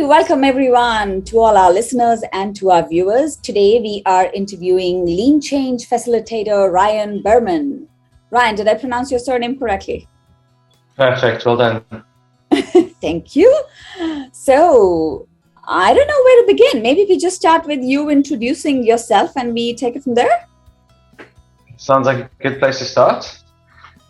welcome everyone to all our listeners and to our viewers. Today we are interviewing Lean Change Facilitator Ryan Behrman. Ryan, did I pronounce your surname correctly? Perfect, well done. Thank you. So, I don't know where to begin. Maybe we just start with you introducing yourself and we take it from there? Sounds like a good place to start.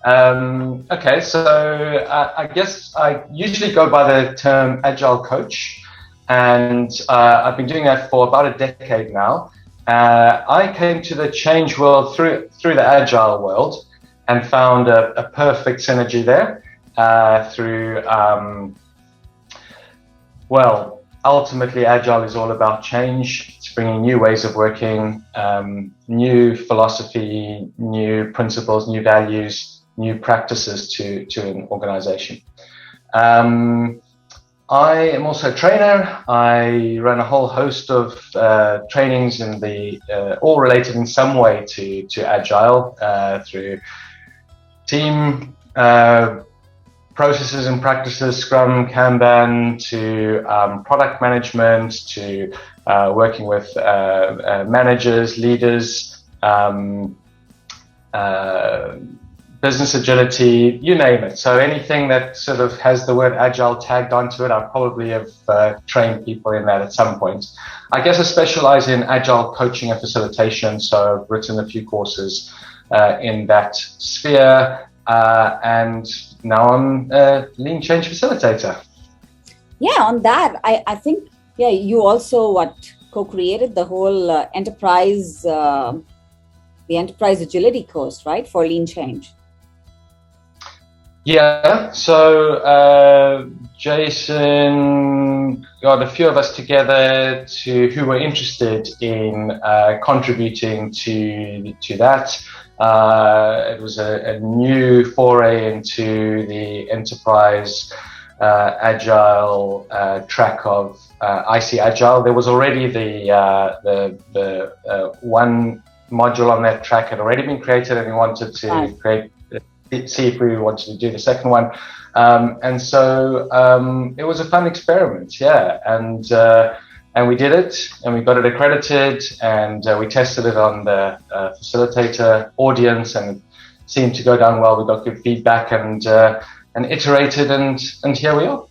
Okay, so I guess I usually go by the term agile coach, and I've been doing that for about a decade now. I came to the change world through the agile world and found a perfect synergy there through, ultimately agile is all about change. It's bringing new ways of working, new philosophy, new principles, new values, new practices to an organization. I am also a trainer. I run a whole host of trainings in all related in some way to agile, through team processes and practices, Scrum, Kanban, to product management, to working with managers, leaders, business agility, you name it. So anything that sort of has the word agile tagged onto it, I probably have trained people in that at some point. I guess I specialize in agile coaching and facilitation, so I've written a few courses in that sphere, and now I'm a Lean Change Facilitator. Yeah, on that, I think, you also co-created the whole enterprise, the enterprise agility course, right, for Lean Change? Yeah, so Jason got a few of us together who were interested in contributing to that. It was a new foray into the enterprise agile track of IC Agile. There was already the one module on that track had already been created, and we wanted to see if we wanted to do the second one. And so it was a fun experiment, and we did it, and we got it accredited, and we tested it on the facilitator audience, and it seemed to go down well. We got good feedback and iterated, and here we are.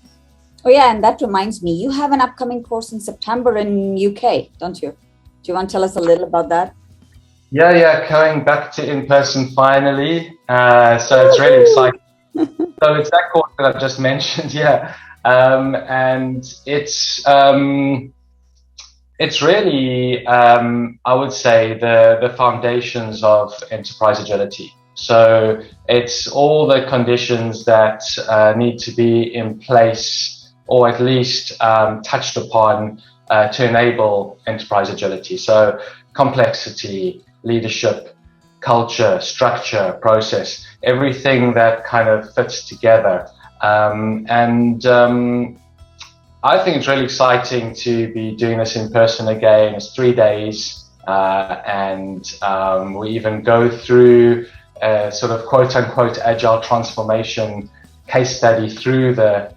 Oh yeah, and that reminds me, you have an upcoming course in September in UK, don't you? Do you want to tell us a little about that? Yeah, going back to in-person finally. So it's really exciting. So it's that course that I've just mentioned, and it's really, I would say, the foundations of enterprise agility. So it's all the conditions that need to be in place, or at least touched upon, to enable enterprise agility. So complexity, leadership, culture, structure, process, everything that kind of fits together. I think it's really exciting to be doing this in person again. It's 3 days, and we even go through a sort of quote unquote agile transformation case study through the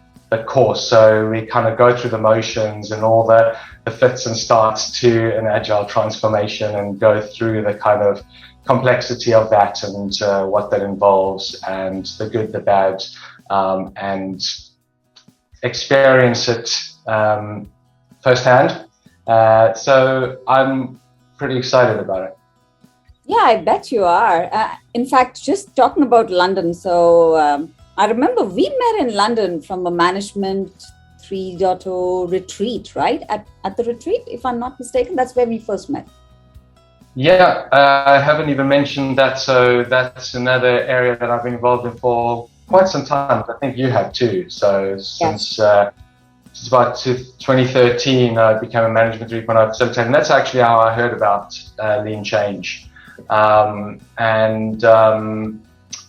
course. So we kind of go through the motions and all the fits and starts to an agile transformation, and go through the kind of complexity of that and what that involves, and the good, the bad, and experience it firsthand. So I'm pretty excited about it. Yeah, I bet you are. In fact, just talking about London, so I remember we met in London from a Management 3.0 retreat, right? At the retreat, if I'm not mistaken, that's where we first met. Yeah, I haven't even mentioned that. So that's another area that I've been involved in for quite some time. I think you have too. So since about 2013, I became a Management 3.0 facilitator, and that's actually how I heard about Lean Change.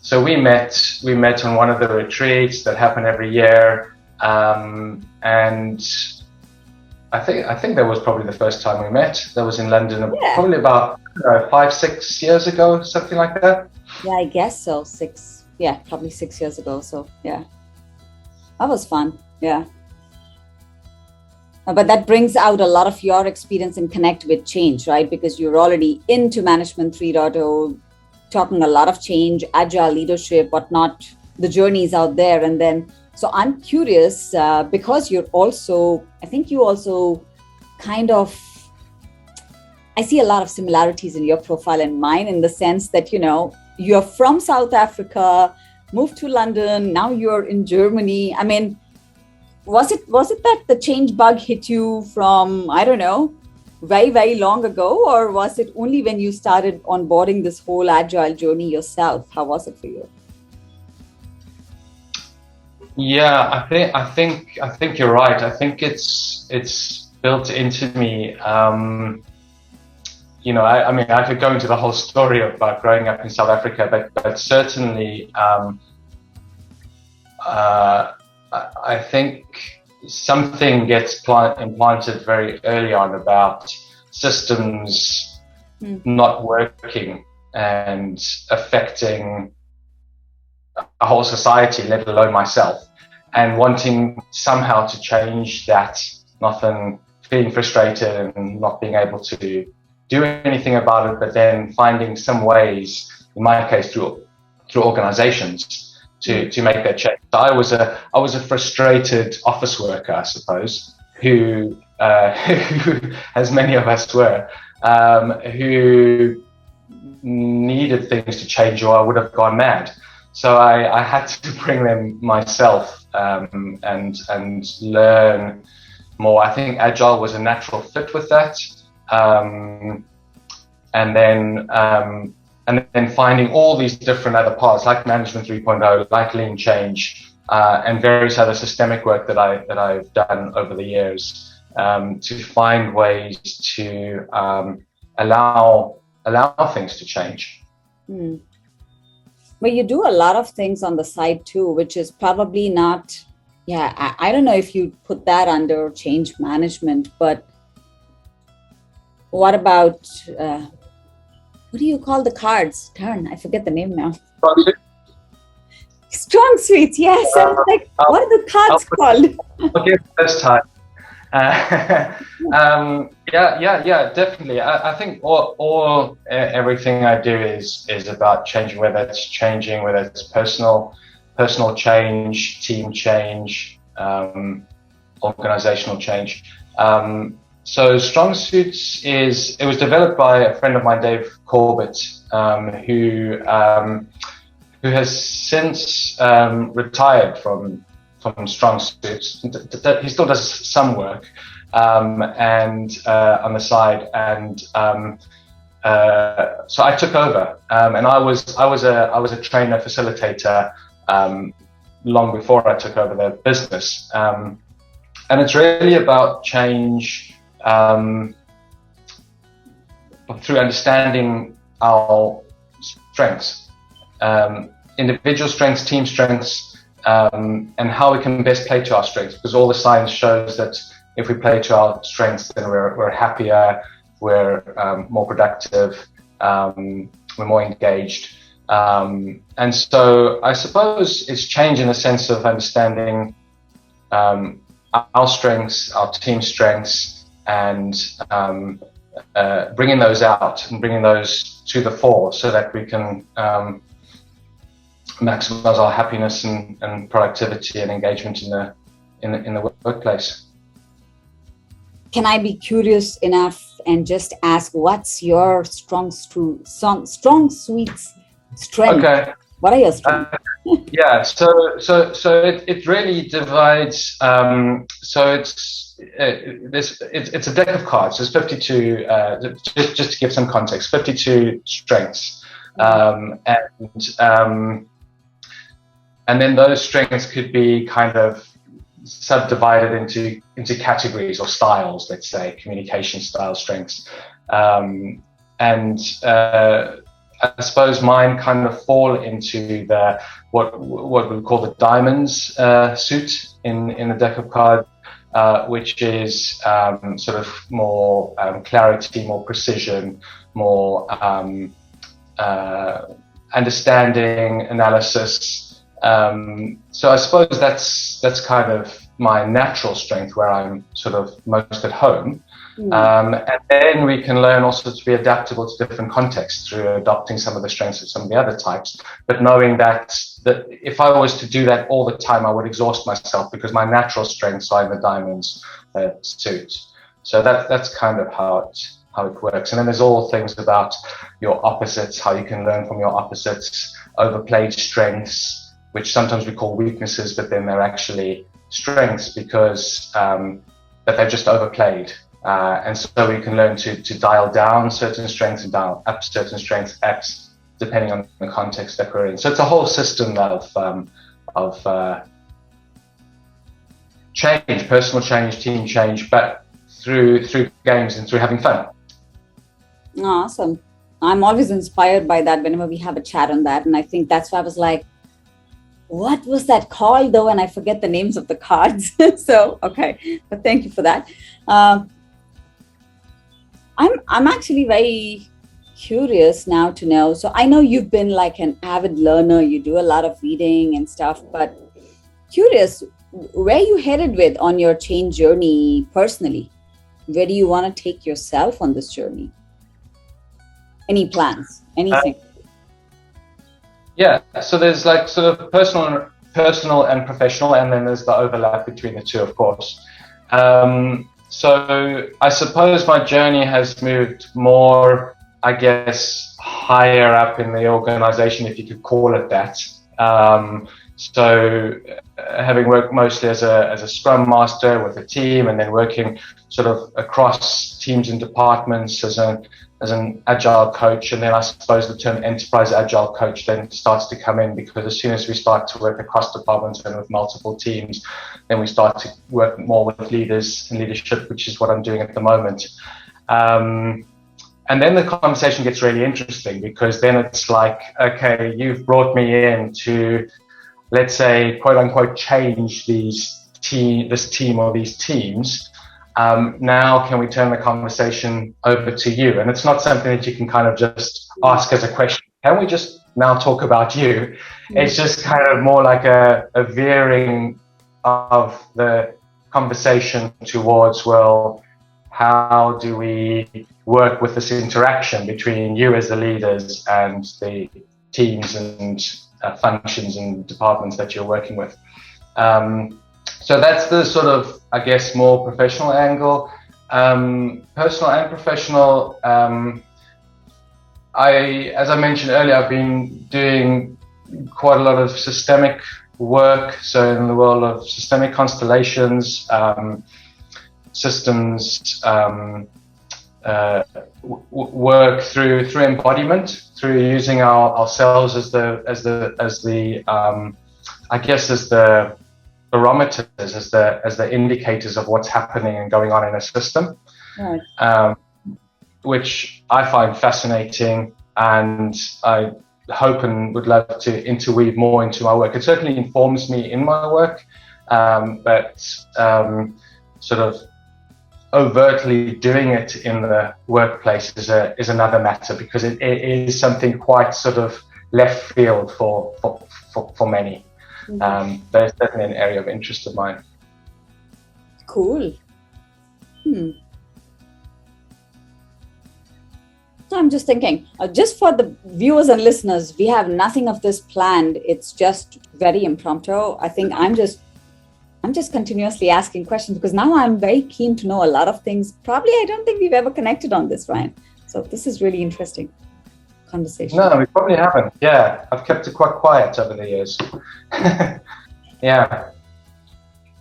So we met on one of the retreats that happen every year, and I think that was probably the first time we met. That was in London, probably about 5-6 years ago, something like that. Yeah, I guess so. Probably 6 years ago. So yeah, that was fun. Yeah. But that brings out a lot of your experience in Connect with Change, right? Because you're already into Management 3.0, talking a lot of change, agile leadership, whatnot, the journeys out there. And then, so I'm curious, because you're also, I think you also kind of, I see a lot of similarities in your profile and mine, in the sense that, you're from South Africa, moved to London, now you're in Germany. I mean, was it that the change bug hit you from, I don't know, very, very long ago, or was it only when you started onboarding this whole agile journey yourself? How was it for you? Yeah, I think you're right. I think it's built into me. I mean, I could go into the whole story about growing up in South Africa, but certainly, I think something gets implanted very early on about systems not working and affecting a whole society, let alone myself, and wanting somehow to change that, often feeling frustrated and not being able to do anything about it, but then finding some ways, in my case through organizations, to make that change. So I was a frustrated office worker, I suppose, who as many of us were, who needed things to change, or I would have gone mad. So I had to bring them myself, and learn more. I think agile was a natural fit with that, and then finding all these different other parts, like Management 3.0, like Lean Change, and various other systemic work that I've done over the years, to find ways to allow things to change. But you do a lot of things on the side too, which is probably not, I don't know if you put that under change management, but what about, what do you call the cards? Darn, I forget the name now. Strong suites, yes. I was like, what are the cards called? Okay, first time. Yeah, definitely. I think everything I do is about changing, whether it's personal change, team change, organizational change. So Strong Suits it was developed by a friend of mine, Dave Corbett, who has since retired from Strong Suits. He still does some work, and on the side, and so I took over, and I was a trainer facilitator long before I took over the business, and it's really about change through understanding our strengths, individual strengths, team strengths, and how we can best play to our strengths, because all the science shows that if we play to our strengths, then we're happier, we're more productive, we're more engaged. And so I suppose it's change in the sense of understanding our strengths, our team strengths, and bringing those out and bringing those to the fore so that we can maximize our happiness and productivity and engagement in the workplace. Can I be curious enough and just ask, what's your strong suite's strength? Okay. What are your strengths? So it really divides. So it's a deck of cards. There's 52. Just to give some context, 52 strengths, and then those strengths could be kind of subdivided into categories or styles. Let's say communication style strengths, and I suppose mine kind of fall into the what we call the diamonds suit in the deck of cards, which is sort of more clarity, more precision, more understanding, analysis. So I suppose that's kind of my natural strength, where I'm sort of most at home. And then we can learn also to be adaptable to different contexts through adopting some of the strengths of some of the other types, but knowing that if I was to do that all the time, I would exhaust myself, because my natural strengths are in the diamonds suit. So that's kind of how it works. And then there's all things about your opposites, how you can learn from your opposites, overplayed strengths, which sometimes we call weaknesses, but then they're actually strengths because that they're just overplayed. And so we can learn to dial down certain strengths and dial up certain strengths depending on the context that we're in. So it's a whole system of change, personal change, team change, but through games and through having fun. Awesome. I'm always inspired by that whenever we have a chat on that. And I think that's why I was like, what was that called though? And I forget the names of the cards. So, okay. But thank you for that. I'm actually very curious now to know. So I know you've been like an avid learner. You do a lot of reading and stuff, but curious, where you headed with on your change journey personally? Where do you want to take yourself on this journey? Any plans? Anything? Yeah, so there's like sort of personal and professional, and then there's the overlap between the two, of course. So I suppose my journey has moved more, I guess, higher up in the organization, if you could call it that. So having worked mostly as a Scrum Master with a team, and then working sort of across teams and departments as an agile coach, and then I suppose the term enterprise agile coach then starts to come in, because as soon as we start to work across departments and with multiple teams, then we start to work more with leaders and leadership, which is what I'm doing at the moment. And then the conversation gets really interesting, because then it's like, okay, you've brought me in to, let's say, quote unquote, change this team or these teams. Now can we turn the conversation over to you? And it's not something that you can kind of just ask as a question. Can we just now talk about you? It's just kind of more like a veering of the conversation towards, well, how do we work with this interaction between you as the leaders and the teams and functions and departments that you're working with? So that's the sort of, I guess, more professional angle. Personal and professional, as I mentioned earlier, I've been doing quite a lot of systemic work. So in the world of systemic constellations, systems, work through embodiment, through using ourselves as the I guess as the barometers, as the indicators of what's happening and going on in a system, right. Which I find fascinating, and I hope and would love to interweave more into my work. It certainly informs me in my work, but sort of overtly doing it in the workplace is another matter, because it is something quite sort of left field for many. But it's definitely an area of interest of mine. Cool. So I'm just thinking, just for the viewers and listeners, we have nothing of this planned. It's just very impromptu. I think I'm just continuously asking questions, because now I'm very keen to know a lot of things. Probably I don't think we've ever connected on this, Ryan. So this is really interesting conversation. No, we probably haven't. Yeah, I've kept it quite quiet over the years. Yeah.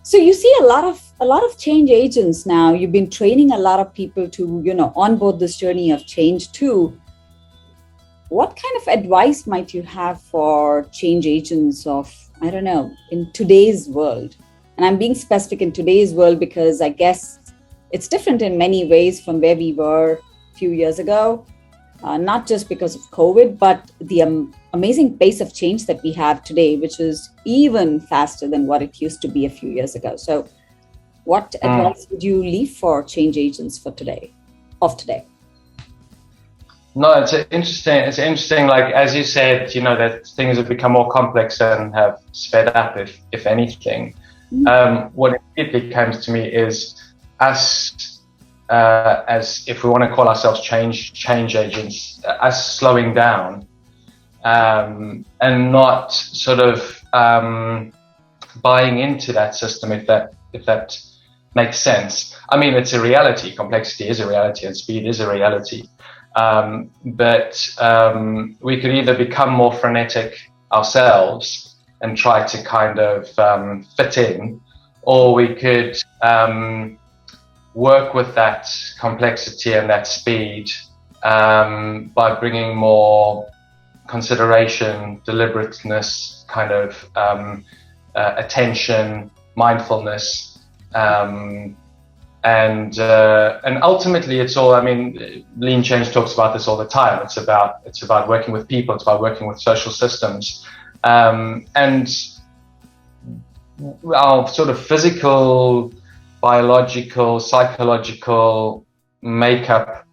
So you see a lot of change agents now. You've been training a lot of people to, onboard this journey of change too. What kind of advice might you have for change agents of, I don't know, in today's world? And I'm being specific in today's world because I guess it's different in many ways from where we were a few years ago. Not just because of COVID, but the amazing pace of change that we have today, which is even faster than what it used to be a few years ago. So what advice would you leave for change agents for today? No, it's interesting. Like, as you said, that things have become more complex and have sped up, if anything. what immediately comes to me is us, as if we want to call ourselves change agents, us slowing down, and not sort of buying into that system, if that makes sense. I mean, it's a reality. Complexity is a reality, and speed is a reality. But we could either become more frenetic ourselves and try to kind of fit in, or we could work with that complexity and that speed by bringing more consideration, deliberateness, kind of attention, mindfulness, and ultimately it's all, I mean, Lean Change talks about this all the time. It's about working with people. It's about working with social systems, and our sort of physical, biological, psychological makeup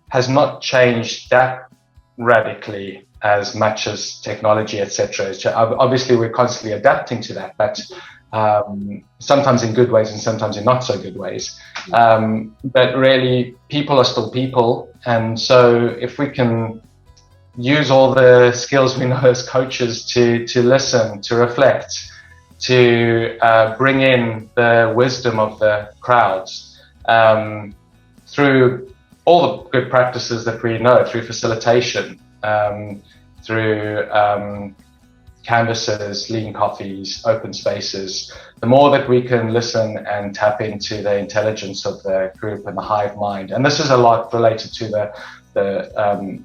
has not changed that radically as much as technology, etc. Obviously, we're constantly adapting to that, but sometimes in good ways and sometimes in not so good ways. But really, people are still people, and so if we can use all the skills we know as coaches to listen, to reflect, to bring in the wisdom of the crowds through all the good practices that we know, through facilitation, through canvases, lean coffees, open spaces. The more that we can listen and tap into the intelligence of the group and the hive mind, and this is a lot related to the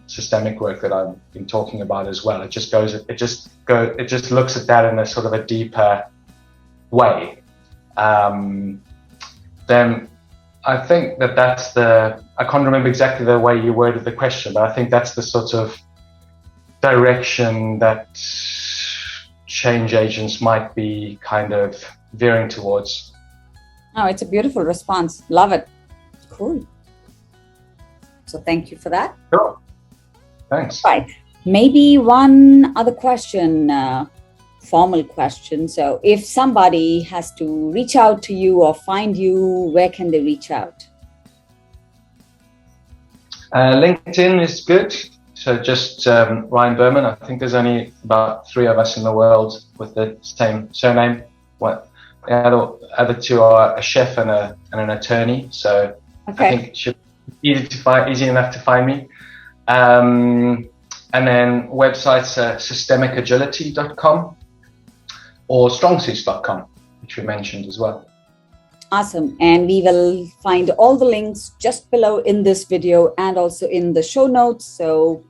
systemic work that I've been talking about as well. It just looks at that in a sort of a deeper way. Then I think that's I can't remember exactly the way you worded the question, but I think that's the sort of direction that change agents might be kind of veering towards. Oh, it's a beautiful response. Love it. Cool. So thank you for that. Sure. Thanks. Right. Maybe one other question, formal question. So if somebody has to reach out to you or find you, where can they reach out? LinkedIn is good. So just Ryan Behrman. I think there's only about 3 of us in the world with the same surname. The other 2 are a chef and an attorney. So okay. I think it should be easy enough to find me. And then websites systemicagility.com or strongsuits.com, which we mentioned as well. Awesome. And we will find all the links just below in this video and also in the show notes. So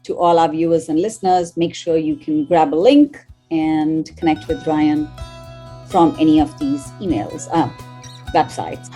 to all our viewers and listeners, make sure you can grab a link and connect with Ryan from any of these websites.